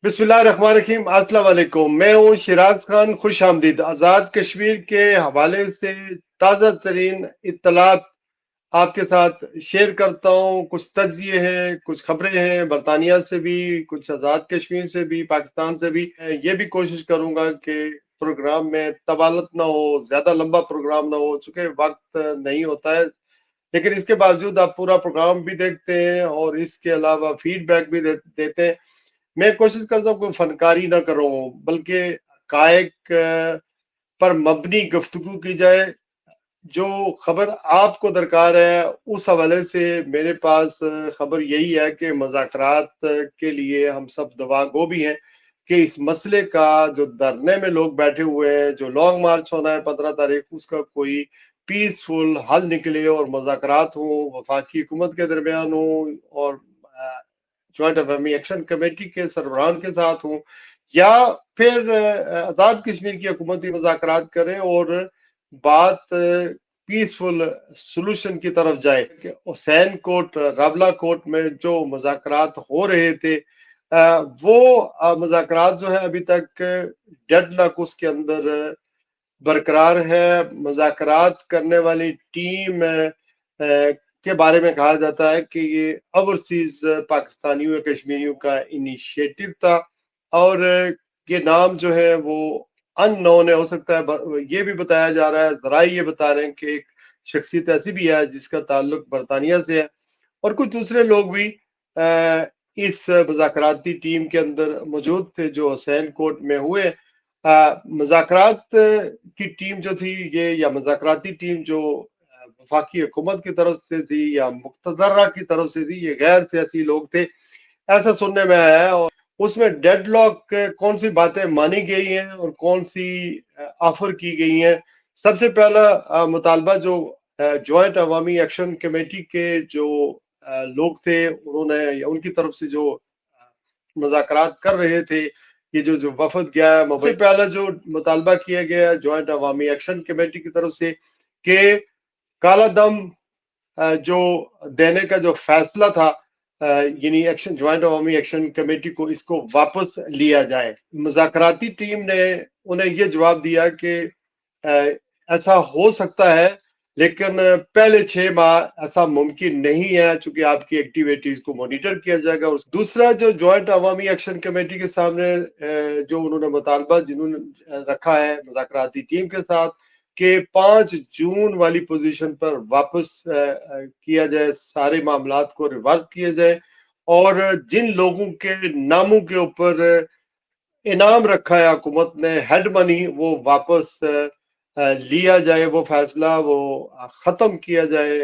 बिस्मिल्लाहिर्रहमानिर्रहीम। अस्सलाम वालेकुम। मैं हूँ शिराज खान। खुश आमदीद। आज़ाद कश्मीर के हवाले से ताज़ा तरीन इत्तलात आपके साथ शेयर करता हूँ। कुछ तज्जिए हैं, कुछ खबरें हैं, बरतानिया से भी, कुछ आज़ाद कश्मीर से भी, पाकिस्तान से भी। ये भी कोशिश करूंगा कि प्रोग्राम में तबालत ना हो, ज्यादा लंबा प्रोग्राम ना हो, चूंकि वक्त नहीं होता है। लेकिन इसके बावजूद आप पूरा प्रोग्राम भी देखते हैं और इसके अलावा फीडबैक भी देते हैं। मैं कोशिश करता हूँ कोई फनकारी ना करूं, बल्कि कायक पर मबनी गुफ्तगू की जाए। जो खबर आपको दरकार है उस हवाले से मेरे पास खबर यही है कि मुज़ाकरात के लिए हम सब दवा गो भी हैं कि इस मसले का जो धरने में लोग बैठे हुए हैं, जो लॉन्ग मार्च होना है 15 तारीख, उसका कोई पीसफुल हल निकले और मुज़ाकरात हो, वफाकी हुकूमत के दरमियान हो और ज्वाइंट अवामी एक्शन कमेटी के सरबराहान के साथ हूँ, या फिर आजाद कश्मीर की हुकूमती मुज़ाकरात करे और बात पीसफुल सोल्यूशन की तरफ जाए। कि हुसैन कोट, रावला कोट में जो मुज़ाकरात हो रहे थे, वो मुज़ाकरात जो है अभी तक डेडलॉक उसके अंदर बरकरार है। मुज़ाकरात करने वाली टीम के बारे में कहा जाता है कि ये ओवरसीज पाकिस्तानियों कश्मीरियों का इनिशिएटिव था, और ये नाम जो है वो अननोन है। हो सकता है ये भी बताया जा रहा है, जराए ये बता रहे हैं कि एक शख्सियत ऐसी भी है जिसका ताल्लुक बरतानिया से है, और कुछ दूसरे लोग भी इस मुज़ाकराती टीम के अंदर मौजूद थे जो हुसैन कोट में हुए। मुज़ाकरात की टीम जो थी ये, या मुज़ाकराती टीम जो वफाकी हुकूमत की तरफ से थी या मुक़्तदरा की तरफ से थी, ये गैर सियासी लोग थे, ऐसा सुनने में आया है। और उसमें डेडलॉक कौन सी बातें मानी गई हैं और कौन सी ऑफर की गई हैं। सबसे पहला मुतालबा जो ज्वाइंट अवामी एक्शन कमेटी के जो लोग थे, उन्होंने या उनकी तरफ से जो मुज़ाकरात कर रहे थे, ये जो वफद गया है, सबसे पहला जो मुतालबा किया गया ज्वाइंट अवामी एक्शन कमेटी की तरफ से कि काला दम जो देने का जो फैसला था, यानी एक्शन ज्वाइंट अवामी एक्शन कमेटी को, इसको वापस लिया जाए। मुज़ाकराती टीम ने उन्हें ये जवाब दिया कि ऐसा हो सकता है, लेकिन पहले 6 माह ऐसा मुमकिन नहीं है, चूंकि आपकी एक्टिविटीज को मॉनिटर किया जाएगा। और दूसरा जो ज्वाइंट अवामी एक्शन कमेटी के सामने जो उन्होंने मुतालबा जिन्होंने रखा है मुज़ाकराती टीम के साथ, कि 5 जून वाली पोजीशन पर वापस किया जाए, सारे मामलात को रिवर्स किया जाए, और जिन लोगों के नामों के ऊपर इनाम रखा है हुकूमत ने, हेड मनी, वो वापस लिया जाए। वो फैसला वो खत्म किया जाए,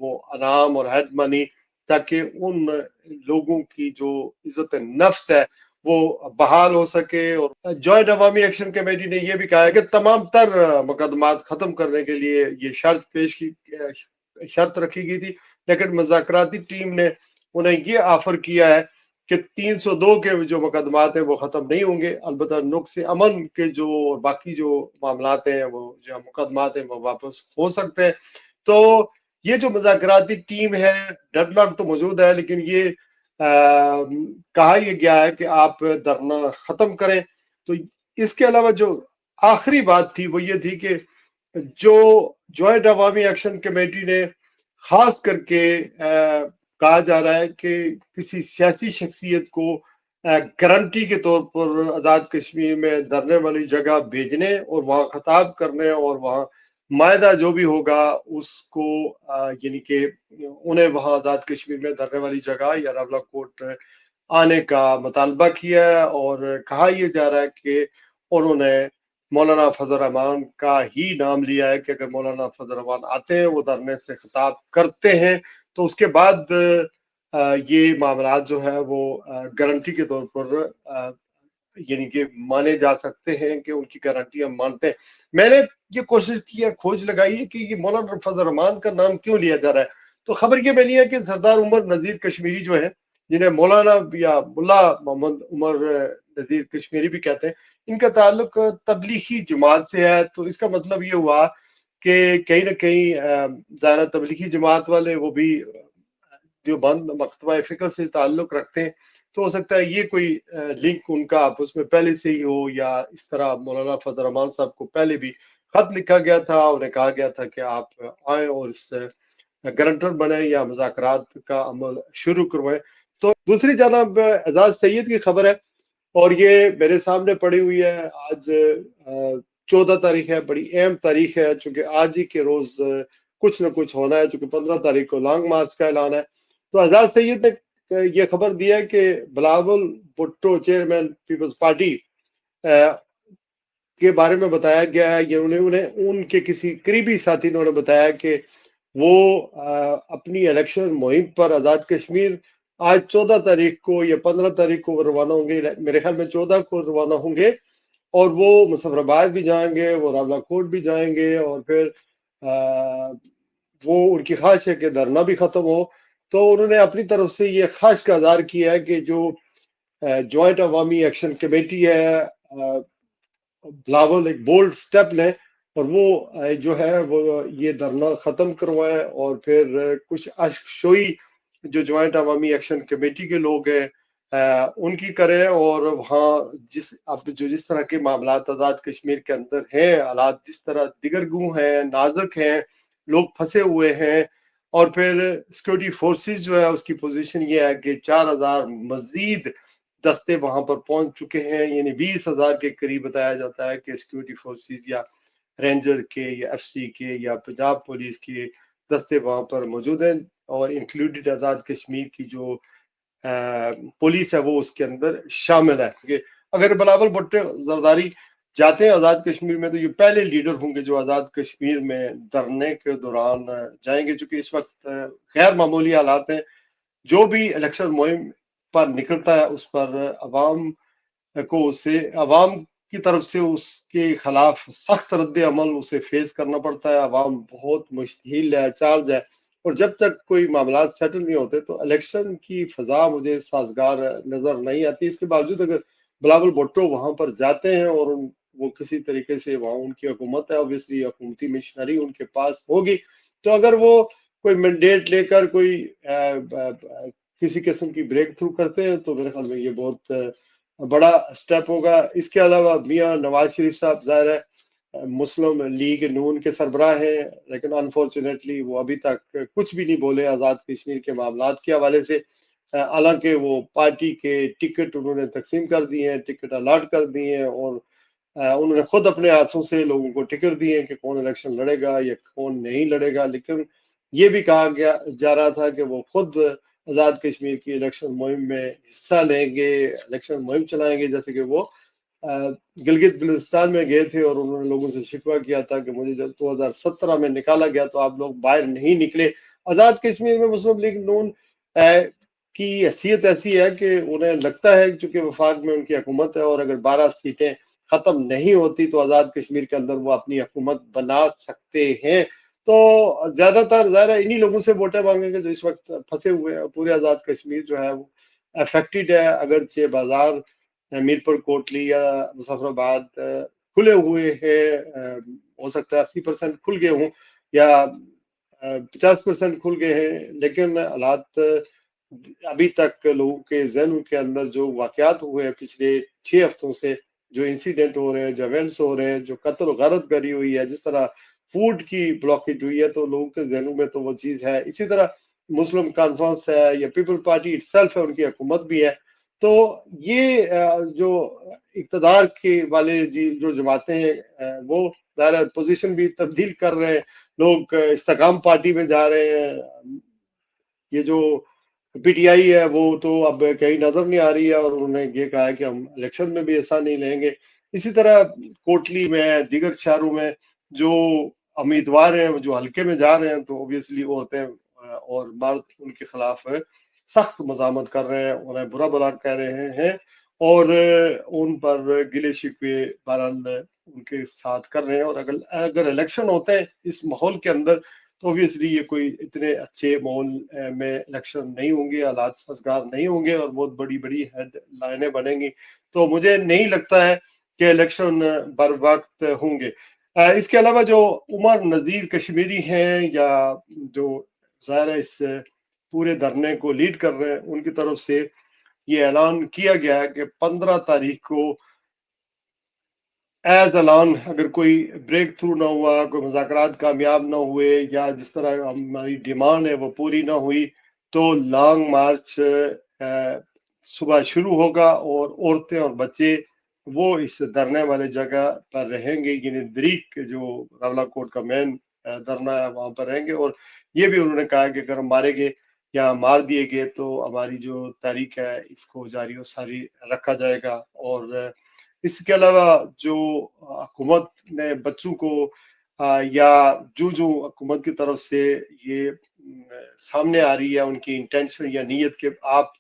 वो अनाम और हेड मनी, ताकि उन लोगों की जो इज्जत नफ्स है वो बहाल हो सके। और जॉइंट अवामी एक्शन कमेटी ने यह भी कहा है कि तमाम तर मुकदमात खत्म करने के लिए ये शर्त रखी गई थी, लेकिन मुज़ाकराती टीम ने उन्हें ये ऑफर किया है कि 302 के जो मुकदमात हैं वो खत्म नहीं होंगे, अलबत्ता नुक्स अमन के जो बाकी जो मामलात हैं, वो जो मुकदमात हैं, वो वापस हो सकते हैं। तो ये जो मुज़ाकराती टीम है, डेडलॉक तो मौजूद है, लेकिन ये कहा यह गया है कि आप धरना खत्म करें। तो इसके अलावा जो आखिरी बात थी वो ये थी कि जो ज्वाइंट अवामी एक्शन कमेटी ने खास करके कहा जा रहा है कि किसी सियासी शख्सियत को गारंटी के तौर पर आजाद कश्मीर में धरने वाली जगह भेजने और वहां खताब करने, और वहां मायदा जो भी होगा उसको, यानी कि उन्हें वहां आजाद कश्मीर में धरने वाली जगह या रावला कोट आने का मुतालबा किया है। और कहा यह जा रहा है कि उन्होंने मौलाना फजल रहमान का ही नाम लिया है कि अगर मौलाना फजल रहमान आते हैं, वो धरने से खिताब करते हैं, तो उसके बाद ये मामला जो है वो गारंटी के तौर पर यानी कि माने जा सकते हैं कि उनकी गारंटी हम मानते हैं। मैंने ये कोशिश की है, खोज लगाई है कि ये मौलाना फजल रहमान का नाम क्यों लिया जा रहा है। तो खबर ये मिली है कि सरदार उमर नजीर कश्मीरी जो है, जिन्हें मौलाना या मुल्ला मोहम्मद उमर नजीर कश्मीरी भी कहते हैं, इनका ताल्लुक तबलीगी जमात से है। तो इसका मतलब ये हुआ कि कहीं ना कहीं ज़ाहिर तबलीगी जमात वाले वो भी जो बंद मकतबा फ़िक्र से ताल्लुक रखते हैं, تو ہو سکتا ہے یہ کوئی لنک ان کا آپس میں پہلے سے ہی ہو، یا اس طرح مولانا فضل الرحمان صاحب کو پہلے بھی خط لکھا گیا تھا، انہیں کہا گیا تھا کہ آپ آئیں اور اس گرنٹر بنیں یا مذاکرات کا عمل شروع کروائیں۔ تو دوسری جانب اعزاز سید کی خبر ہے، اور یہ میرے سامنے پڑی ہوئی ہے، آج 14 تاریخ ہے، بڑی اہم تاریخ ہے، چونکہ آج ہی کے روز کچھ نہ کچھ ہونا ہے، چونکہ 15 تاریخ کو لانگ مارچ کا اعلان ہے۔ تو اعزاز سید نے یہ خبر دی ہے کہ بلاول بھٹو چیئرمین پیپلز پارٹی کے بارے میں بتایا گیا ہے، یہ انہیں ان کے کسی قریبی ساتھی نے بتایا کہ وہ اپنی الیکشن مہم پر آزاد کشمیر آج 14 تاریخ کو یا 15 تاریخ کو روانہ ہوں گے، میرے خیال میں 14 کو روانہ ہوں گے، اور وہ مظفر آباد بھی جائیں گے، وہ راولہ کوٹ بھی جائیں گے، اور پھر وہ ان کی خواہش ہے کہ دھرنا بھی ختم ہو۔ تو انہوں نے اپنی طرف سے یہ خواہش کا اظہار کیا ہے کہ جو جوائنٹ عوامی ایکشن کمیٹی ہے بلاول ایک بولڈ سٹیپ لیں، اور وہ جو ہے وہ یہ دھرنا ختم کروائیں، اور پھر کچھ اشک شوئی جو جوائنٹ عوامی ایکشن کمیٹی کے لوگ ہیں ان کی کریں، اور وہاں جس طرح کے معاملات آزاد کشمیر کے اندر ہیں، حالات جس طرح دیگرگوں ہیں، نازک ہیں، لوگ پھنسے ہوئے ہیں، اور پھر سیکورٹی فورسز جو ہے اس کی پوزیشن یہ ہے کہ 4000 مزید دستے وہاں پر پہنچ چکے ہیں، یعنی 20,000 کے قریب بتایا جاتا ہے کہ سیکورٹی فورسز یا رینجر کے یا ایف سی کے یا پنجاب پولیس کے دستے وہاں پر موجود ہیں، اور انکلوڈیڈ آزاد کشمیر کی جو پولیس ہے وہ اس کے اندر شامل ہے۔ کہ اگر بلاول بھٹو زرداری جاتے ہیں آزاد کشمیر میں، تو یہ پہلے لیڈر ہوں گے جو آزاد کشمیر میں دھرنے کے دوران جائیں گے، چونکہ اس وقت غیر معمولی حالات ہیں۔ جو بھی الیکشن مہم پر نکلتا ہے اس پر عوام کو عوام کی طرف سے اس کے خلاف سخت رد عمل اسے فیس کرنا پڑتا ہے، عوام بہت مشتعل ہے، چارج ہے، اور جب تک کوئی معاملات سیٹل نہیں ہوتے تو الیکشن کی فضا مجھے سازگار نظر نہیں آتی۔ اس کے باوجود اگر بلاول بھٹو وہاں پر جاتے ہیں اور وہ کسی طریقے سے وہاں ان کی حکومت ہے، اوبویسلی حکومتی مشنری ان کے پاس ہوگی، تو اگر وہ کوئی مینڈیٹ لے کر کوئی کسی قسم کی بریک تھرو کرتے ہیں تو میرے خیال میں یہ بہت بڑا سٹیپ ہوگا۔ اس کے علاوہ میاں نواز شریف صاحب ظاہر ہے مسلم لیگ نون کے سربراہ ہیں، لیکن انفارچونیٹلی وہ ابھی تک کچھ بھی نہیں بولے آزاد کشمیر کے معاملات کے حوالے سے، حالانکہ وہ پارٹی کے ٹکٹ انہوں نے تقسیم کر دیے ہیں، ٹکٹ الاٹ کر دیے ہیں، اور انہوں نے خود اپنے ہاتھوں سے لوگوں کو ٹکٹ دیے ہیں کہ کون الیکشن لڑے گا یا کون نہیں لڑے گا، لیکن یہ بھی کہا جا رہا تھا کہ وہ خود آزاد کشمیر کی الیکشن مہم میں حصہ لیں گے، الیکشن مہم چلائیں گے، جیسے کہ وہ گلگت بلتستان میں گئے تھے اور انہوں نے لوگوں سے شکوہ کیا تھا کہ مجھے جب 2017 میں نکالا گیا تو آپ لوگ باہر نہیں نکلے۔ آزاد کشمیر میں مسلم لیگ نون کی حیثیت ایسی ہے کہ انہیں لگتا ہے چونکہ وفاق میں ان کی حکومت ہے، اور اگر 12 سیٹیں ختم نہیں ہوتی تو آزاد کشمیر کے اندر وہ اپنی حکومت بنا سکتے ہیں۔ تو زیادہ تر ظاہر ہے انہی لوگوں سے ووٹیں مانگیں گے جو اس وقت پھنسے ہوئے ہیں۔ پورے آزاد کشمیر جو ہے وہ افیکٹڈ ہے، اگرچہ بازار میر پور کوٹلی یا مظفر آباد کھلے ہوئے ہیں، ہو سکتا ہے 80% کھل گئے ہوں یا 50% کھل گئے ہیں، لیکن حالات ابھی تک لوگوں کے ذہنوں کے اندر جو واقعات ہوئے ہیں پچھلے 6 ہفتوں سے، جو انسیڈنٹ ہو رہے ہیں، جو ایونٹس ہو رہے ہیں، جو قتل و غارت گری ہوئی ہے، جس طرح فوڈ کی بلاکیج ہوئی ہے، تو لوگوں کے ذہنوں میں تو وہ چیز ہے۔ اسی طرح مسلم کانفرنس ہے یا پیپل پارٹی اٹ سیلف ہے، ان کی حکومت بھی ہے۔ تو یہ جو اقتدار کے والے جو جماعتیں ہیں وہ ظاہر پوزیشن بھی تبدیل کر رہے ہیں، لوگ استحکام پارٹی میں جا رہے ہیں۔ یہ جو پی ٹی آئی ہے وہ تو اب کہیں نظر نہیں آ رہی ہے، اور انہوں نے یہ کہا ہے کہ ہم الیکشن میں بھی ایسا نہیں لیں گے۔ اسی طرح کوٹلی میں، دیگر شہروں میں جو امیدوار ہیں جو حلقے میں جا رہے ہیں تو اوبیسلی عورتیں اور مرد ان کے خلاف سخت مزاحمت کر رہے ہیں، انہیں برا بلا کہہ رہے ہیں، اور ان پر گلے شکوے بہرحال ان کے ساتھ کر رہے ہیں۔ اور اگر الیکشن ہوتے ہیں اس ماحول کے اندر تو اوبیسلی یہ کوئی اتنے اچھے ماحول میں الیکشن نہیں ہوں گے، حالات سازگار نہیں ہوں گے، اور بہت بڑی بڑی ہیڈ لائنیں بنیں گی۔ تو مجھے نہیں لگتا ہے کہ الیکشن بر وقت ہوں گے۔ اس کے علاوہ جو عمر نذیر کشمیری ہیں یا جو ظاہر ہے اس پورے دھرنے کو لیڈ کر رہے ہیں، ان کی طرف سے ये ऐलान किया गया है कि 15 तारीख को एज ऐलान, अगर कोई ब्रेक थ्रू ना हुआ, कोई मुज़ाकरात कामयाब ना हुए, या जिस तरह हमारी डिमांड है वो पूरी ना हुई, तो लॉन्ग मार्च सुबह शुरू होगा और औरतें और बच्चे वो इस धरने वाले जगह पर रहेंगे, यानी दरीक जो रावलाकोट का मेन धरना है वहां पर रहेंगे। और ये भी उन्होंने कहा कि अगर हम मारे गए या मार दिए गए तो हमारी जो तारीख है इसको जारी और सारी रखा जाएगा। और इसके अलावा जो हुकूमत ने बच्चों को या जो हुकूमत की तरफ से ये सामने आ रही है उनकी इंटेंशन या नीयत के आप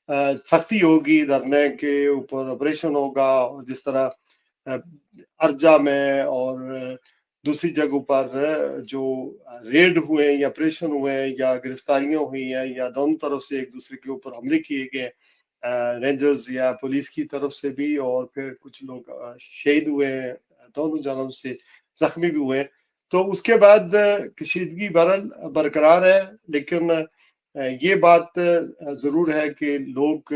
सख्ती होगी, धरने के ऊपर ऑपरेशन होगा, और जिस तरह अर्जा में और दूसरी जगहों पर जो रेड हुए या ऑपरेशन हुए या गिरफ्तारियां हुई हैं या दोनों तरफ से एक दूसरे के ऊपर हमले किए गए, रेंजर्स या पुलिस की तरफ से भी, और फिर कुछ लोग शहीद हुए हैं, दोनों जानब से जख्मी भी हुए। तो उसके बाद कशीदगी बरकरार है, लेकिन ये बात जरूर है कि लोग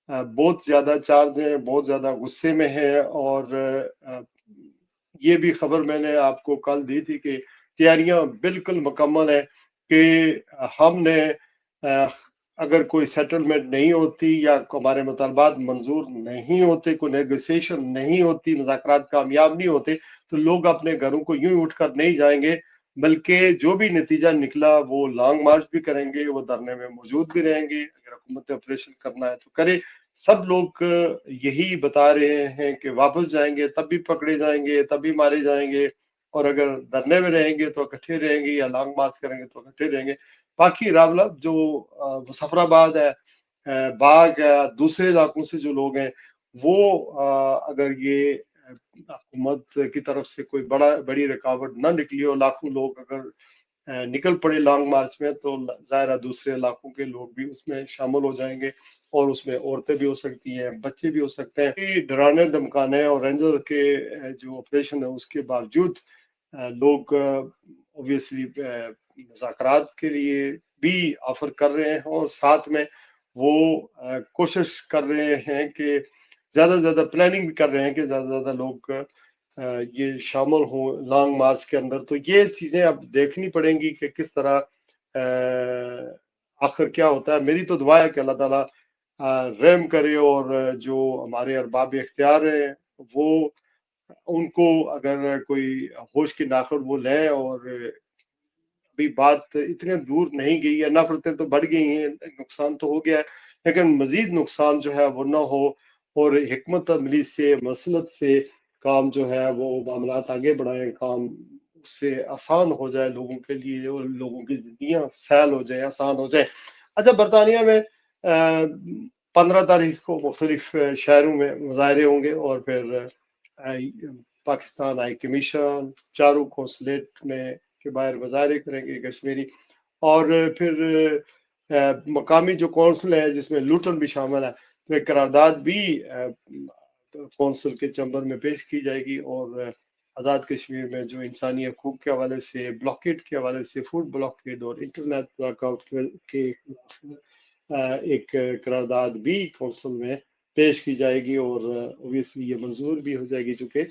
बहुत ज्यादा चार्ज हैं, बहुत ज्यादा गुस्से में हैं। और ये भी खबर मैंने आपको कल दी थी कि तैयारियां बिल्कुल मुकम्मल है कि हमने अगर कोई सेटलमेंट नहीं होती या हमारे मुतालबात मंजूर नहीं होते, कोई नेगोशिएशन नहीं होती, मुज़ाकरात कामयाब नहीं होते, तो लोग अपने घरों को यूं ही उठकर नहीं जाएंगे, बल्कि जो भी नतीजा निकला वो लॉन्ग मार्च भी करेंगे, वो धरने में मौजूद भी रहेंगे। अगर हुकूमत ऑपरेशन करना है तो करे। सब लोग यही बता रहे हैं कि वापस जाएंगे तब भी पकड़े जाएंगे, तब भी मारे जाएंगे, और अगर धरने में रहेंगे तो इकट्ठे रहेंगे, या लॉन्ग मार्च करेंगे तो इकट्ठे रहेंगे। बाकी रावला जो मुजफ्फराबाद है, बाग है, दूसरे इलाकों से जो लोग हैं, वो अगर ये हुकूमत की तरफ से कोई बड़ी रुकावट ना निकली और लाखों लोग अगर निकल पड़े लॉन्ग मार्च में, तो जाहिर है दूसरे इलाकों के लोग भी उसमें शामिल हो जाएंगे, और उसमें औरतें भी हो सकती हैं, बच्चे भी हो सकते हैं। डराने धमकाने और रेंजर के जो ऑपरेशन है उसके बावजूद लोग ऑब्वियसली मुज़ाकरात के लिए भी ऑफर कर रहे हैं, और साथ में वो कोशिश कर रहे हैं कि ज्यादा से ज्यादा प्लानिंग भी कर रहे हैं कि ज्यादा से ज्यादा लोग ये शामिल हों लॉन्ग मार्च के अंदर। तो ये चीजें अब देखनी पड़ेंगी कि किस तरह आखिर क्या होता है। मेरी तो दुआ है कि अल्लाह ताला रहम करे, और जो हमारे अरबाब इख्तियार हैं वो उनको अगर कोई होश की नाखुर वो लें। और अभी बात इतने दूर नहीं गई है, नफरतें तो बढ़ गई हैं, नुकसान तो हो गया है, लेकिन मजीद नुकसान जो है वो ना हो, और हिकमत अमली से मसलत से काम जो है वो मामलात आगे बढ़ाएं, काम उससे आसान हो जाए लोगों के लिए, और लोगों की जिंदगियां सहल हो जाए, आसान हो जाए। अच्छा, बरतानिया में 15 तारीख को मुख्तलिफ शहरों में मुजाहरे होंगे, और फिर पाकिस्तान हाई कमीशन चारों कौंसलेट में के बाहर मुजाहरे करेंगे कश्मीरी। और फिर मकामी जो कौंसिल है जिसमें लूटन भी शामिल है, तो एक करारदाद भी कौंसिल के चैम्बर में पेश की जाएगी। और आज़ाद कश्मीर में जो इंसानी हकूक के हवाले से, ब्लॉकेट के हवाले से, फूड ब्लॉकेट और इंटरनेट ब्लॉकआउट के एक करारदाद भी कौंसिल में पेश की जाएगी, और ओबियसली ये मंजूर भी हो जाएगी, चूंकि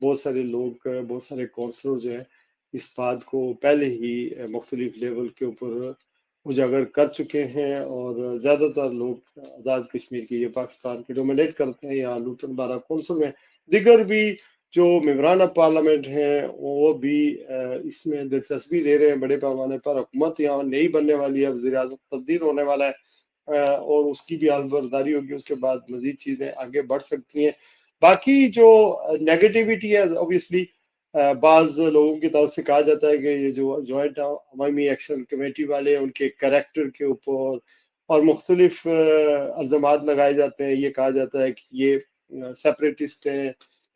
बहुत सारे लोग, बहुत सारे कौंसिल जो है इस बात को पहले ही मुख्तलिफ लेवल के ऊपर उजागर कर चुके हैं। और ज्यादातर लोग आज़ाद कश्मीर की, ये पाकिस्तान के डोमिनेट करते हैं यहाँ लूटन बारा कौंसिल में। दिगर भी जो मेंबरान पार्लियामेंट हैं वो भी इसमें दिलचस्पी ले रहे हैं बड़े पैमाने पर। हुकूमत यहाँ नई बनने वाली है, वज़ीर आज़म तब्दील होने वाला है, और उसकी भी हालबरदारी होगी, उसके बाद मजीद चीजें आगे बढ़ सकती हैं। बाकी जो नेगेटिविटी है ऑब्वियसली बाज लोगों की तरफ से कहा जाता है कि ये जो जॉइंट अवामी एक्शन कमेटी वाले हैं उनके करेक्टर के ऊपर और मुख्तलिफ अल्जामात लगाए जाते हैं। ये कहा जाता है कि ये सेपरेटिस्ट हैं,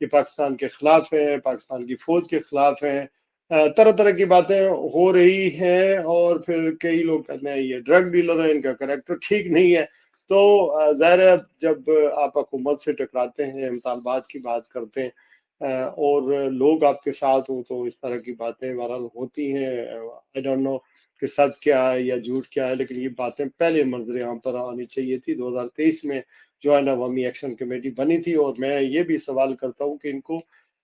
ये पाकिस्तान के खिलाफ हैं, पाकिस्तान की फौज के खिलाफ हैं, तरह तरह की बातें हो रही हैं। और फिर कई लोग कहते हैं ये ड्रग डीलर है, इनका करेक्टर ठीक नहीं है। तो जाहिर है जब आप हुकूमत से टकराते हैं, मुतालबात की बात करते हैं, اور لوگ آپ کے ساتھ ہوں تو اس طرح کی باتیں بہرحال ہوتی ہیں. آئی ڈونٹ نو کہ سچ کیا ہے یا جھوٹ کیا ہے، لیکن یہ باتیں پہلے منظر عام پر آنی چاہیے تھی. 2023 میں جوائنٹ عوامی ایکشن کمیٹی بنی تھی، اور میں یہ بھی سوال کرتا ہوں کہ ان کو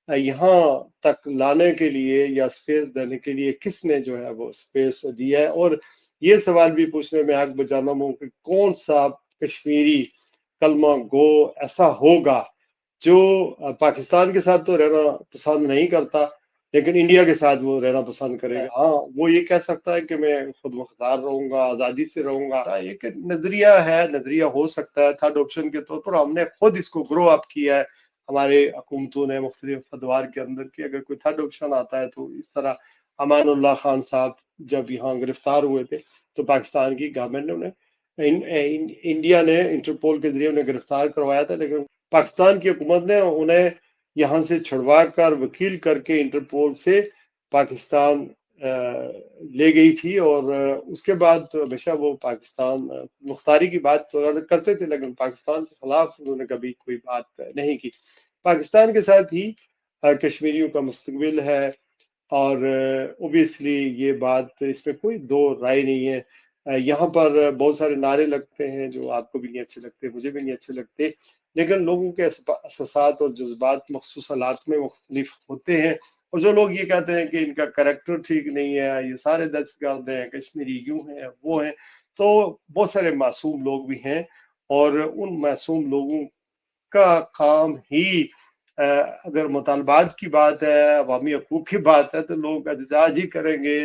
یہاں تک لانے کے لیے یا اسپیس دینے کے لیے کس نے جو ہے وہ اسپیس دیا ہے. اور یہ سوال بھی پوچھنے میں حق بجانا ہوں کہ کون سا کشمیری کلمہ گو ایسا ہوگا جو پاکستان کے ساتھ تو رہنا پسند نہیں کرتا لیکن انڈیا کے ساتھ وہ رہنا پسند کرے گا. ہاں، وہ یہ کہہ سکتا ہے کہ میں خود مختار رہوں گا، آزادی سے رہوں گا. ایک نظریہ ہے، نظریہ ہو سکتا ہے تھرڈ آپشن کے طور پر. ہم نے خود اس کو گرو اپ کیا ہے ہمارے حکومتوں نے مختلف ادوار کے اندر، کہ اگر کوئی تھرڈ آپشن آتا ہے تو اس طرح امان اللہ خان صاحب جب یہاں گرفتار ہوئے تھے تو پاکستان کی گورنمنٹ نے انڈیا نے انٹرپول کے ذریعے انہیں گرفتار کروایا تھا، لیکن پاکستان کی حکومت نے انہیں یہاں سے چھڑوا کر وکیل کر کے انٹرپول سے پاکستان لے گئی تھی. اور اس کے بعد ہمیشہ وہ پاکستان مختاری کی بات کرتے تھے لیکن پاکستان کے خلاف انہوں نے کبھی کوئی بات نہیں کی. پاکستان کے ساتھ ہی کشمیریوں کا مستقبل ہے، اور اوبیسلی یہ بات اس میں کوئی دو رائے نہیں ہے. یہاں پر بہت سارے نعرے لگتے ہیں جو آپ کو بھی نہیں اچھے لگتے، مجھے بھی نہیں اچھے لگتے، لیکن لوگوں کے احساسات اور جذبات مخصوص حالات میں مختلف ہوتے ہیں. اور جو لوگ یہ کہتے ہیں کہ ان کا کریکٹر ٹھیک نہیں ہے، یہ سارے دہشت گرد ہیں، کشمیری یوں ہیں وہ ہیں، تو بہت سارے معصوم لوگ بھی ہیں. اور ان معصوم لوگوں کا کام ہی اگر مطالبات کی بات ہے، عوامی حقوق کی بات ہے، تو لوگ احتجاج ہی کریں گے،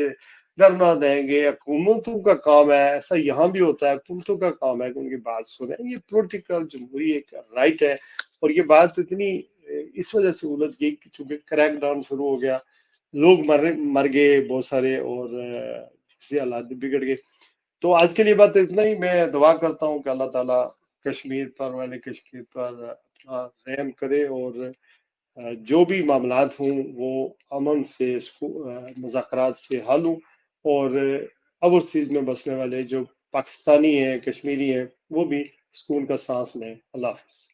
دھرنا دیں گے. حکومتوں کا کام ہے، ایسا یہاں بھی ہوتا ہے، حکومتوں کا کام ہے کہ ان کی بات سنیں. یہ پولیٹیکل جمہوری ایک رائٹ ہے. اور یہ بات اتنی اس وجہ سے الجھ گئی کہ چونکہ کریک ڈاؤن شروع ہو گیا، لوگ مر گئے بہت سارے، اور سے حالات بگڑ گئے. تو آج کے لیے بات اتنا ہی. میں دعا کرتا ہوں کہ اللہ تعالیٰ کشمیر پر، والے کشمیر پر اپنا رحم کرے، اور جو بھی معاملات ہوں وہ امن سے، مذاکرات سے حل ہوں، اور اوورسیز میں بسنے والے جو پاکستانی ہیں، کشمیری ہیں، وہ بھی سکون کا سانس لیں. اللہ حافظ.